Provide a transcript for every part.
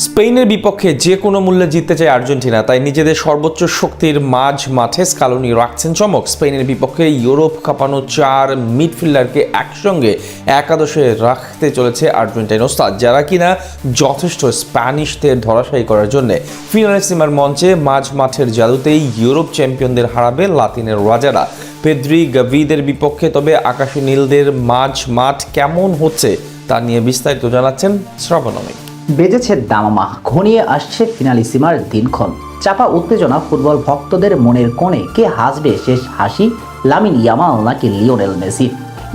স্পেনের বিপক্ষে যে কোনো মূল্যে জিততে চায় আর্জেন্টিনা, তাই নিজেদের সর্বোচ্চ শক্তির মাঠে স্কালোনি রাখছেন চমক। স্পেনের বিপক্ষে ইউরোপ কাঁপানো চার মিডফিল্ডারকে একসঙ্গে একাদশে রাখতে চলেছে আর্জেন্টাইন ওস্তাদ, যারা কিনা যথেষ্ট স্প্যানিশদের ধরাশায়ী করার জন্য ফিনালেসিমার মঞ্চে মাঠের জাদুতেই ইউরোপ চ্যাম্পিয়নদের হারাবে লাতিনের রাজারা। পেদ্রি গাভিদের বিপক্ষে তবে আকাশী নীলদের মাঠ কেমন হচ্ছে তা নিয়ে বিস্তারিত জানাচ্ছেন শ্রাবণমী। বেজেছে দামামা, ঘনিয়ে আসছে ফিনালিসিমার দিনক্ষণ। চাপা উত্তেজনা ফুটবল ভক্তদের মনের কোণে। কে হাসবে শেষ হাসি, লামিন ইয়ামাল নাকি Lionel Messi?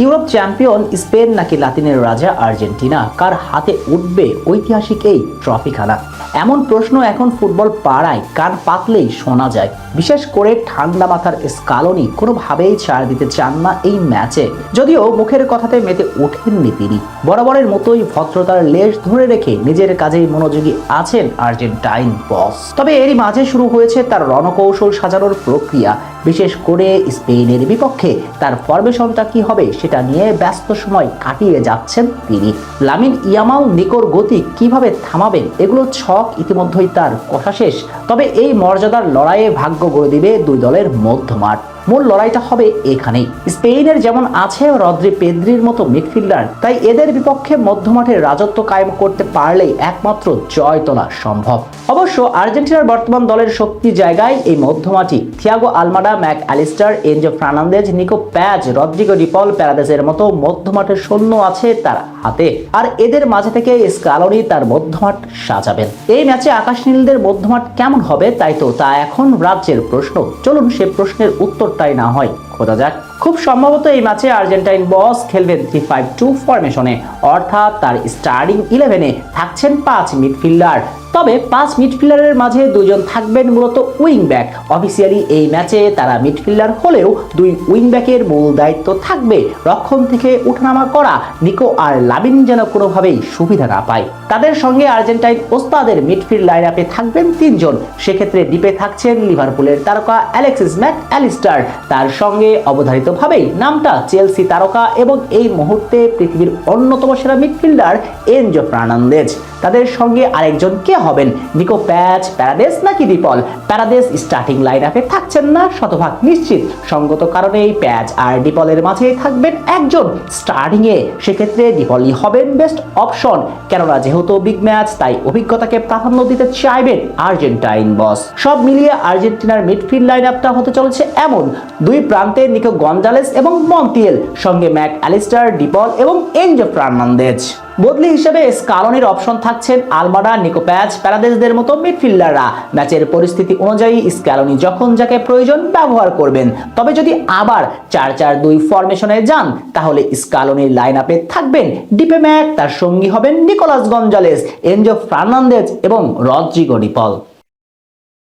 Europe champion Spain নাকি লাতিনের রাজা আর্জেন্টিনা? কার হাতে উঠবে ঐতিহাসিক এই ট্রফিখানা? এমন প্রশ্ন এখন ফুটবল পাড়ায় কান পাতলেই শোনা যায়। বিশেষ করে ঠান্ডা মাথার স্কালোনি কোনোভাবেই ছাড় দিতে চান না এই ম্যাচে। যদিও মুখের কথাতে মেতে ওঠেননি তিনি, বরাবরের মতোই ভদ্রতার লেশ ধরে রেখে নিজের কাজেই মনোযোগী আছেন আর্জেন্টাইন বস। তবে এরই মাঝে শুরু হয়েছে তার রণকৌশল সাজানোর প্রক্রিয়া। বিশেষ করে স্পেনের বিপক্ষে তার ফরমেশনটা কি হবে সেটা নিয়ে ব্যস্ত সময় কাটিয়ে যাচ্ছেন তিনি। লামিন ইয়ামাল নিকোর গতি কিভাবে থামাবেন, এগুলো ছক ইতিমধ্যেই তার কথা শেষ। তবে এই মর্যাদার লড়াইয়ে ভাগ্য গড়ে দিবে দুই দলের মধ্যমাঠ। মূল লড়াইটা হবে এখানেই। স্পেনের যেমন আছে রদ্রি পেদ্রির মতো মিডফিল্ডার, তাই এদের বিপক্ষে মধ্যমাঠের রাজত্ব কায়েম করতে পারলেই একমাত্র জয় তোলা সম্ভব। অবশ্য আর্জেন্টিনার বর্তমান দলের শক্তি জায়গায় এই মধ্যমাঠই। Thiago Almada, Mac Allister, Enzo Fernandez, Nico Paz, Rodrigo De Paul, প্যারাদেসের মতো মধ্যমাঠের সৈন্য আছে তার হাতে। আর এদের মাঝে থেকে স্কালোনি তার মধ্যমাঠ সাজাবেন। এই ম্যাচে আকাশ নীলদের মধ্যমাঠ কেমন হবে তা এখন রাজ্যের প্রশ্ন। চলুন সে প্রশ্নের উত্তরটাই না হয় খোঁজা যাক। খুব সম্ভবত এই ম্যাচে আর্জেন্টাইন বস খেলবেন 3-5-2 ফরমেশনে, অর্থাৎ তার স্টার্টিং 11-এ থাকছেন 5 মিডফিল্ডার। তবে 5 মিডফিল্ডারের মাঝে দুজন থাকবেন মূলত উইং ব্যাক। অফিসিয়ালি এই ম্যাচে তারা মিডফিল্ডার হলেও দুই উইং ব্যাকের মূল দায়িত্ব থাকবে রক্ষণ থেকে উঠানামা করা নিকো আর লামিন যেন কোনোভাবেই সুবিধা না পায়। তাদের সঙ্গে আর্জেন্টাইন ওস্তাদের মিডফিল্ড লাইন আপে থাকবেন 3 জন। সেক্ষেত্রে ডিপে থাকছেন লিভারপুলের তারকা অ্যালেক্সিস ম্যাক অ্যালিস্টার, তার সঙ্গে অবধারিতভাবেই নামটা চেলসি তারকা এবং এই মুহূর্তে পৃথিবীর অন্যতম সেরা মিডফিল্ডার এনজো ফার্নান্দেজ। তাদের সঙ্গে আরেকজন কে হবেন? নিকো প্যাচ, প্যারাদেস নাকি ডিপল? প্যারাদেস স্টার্টিং লাইন আপে থাকছেন না শতভাগ নিশ্চিত। সঙ্গত কারণেই প্যাচ আর ডিপলের মাঝে থাকবেন একজন স্টার্টিং এ। সেক্ষেত্রে ডিপলই হবেন বেস্ট অপশন, কেননা যেহেতু বিগ ম্যাচ তাই অভিজ্ঞতাকে প্রাধান্য দিতে চাইবেন আর্জেন্টাইন বস। সব মিলিয়ে আর্জেন্টিনার মিডফিল্ড লাইন আপটা হতে চলেছে এমন: দুই প্রান্তে নিকো গঞ্জালেস এবং মন্টিয়েল, সঙ্গে ম্যাক অ্যালিস্টার, ডিপল এবং এনজো ফার্নান্দেজ। বদলি হিসেবে স্কালোনির অপশন থাকছেন আলমাডা, নিকো প্যাচ, প্যারাদেসদের মতো মিডফিল্ডাররা। ম্যাচের পরিস্থিতি অনুযায়ী স্কালোনি যখন যাকে প্রয়োজন ব্যবহার করবেন। তবে যদি আবার 4-4-2 ফরমেশনে যান তাহলে স্কালোনির লাইন আপে থাকবেন ডিপে ম্যাক, তার সঙ্গী হবেন নিকোলাস গঞ্জালেস, এনজো ফার্নান্দেজ এবং রদ্রিগো ডিপল।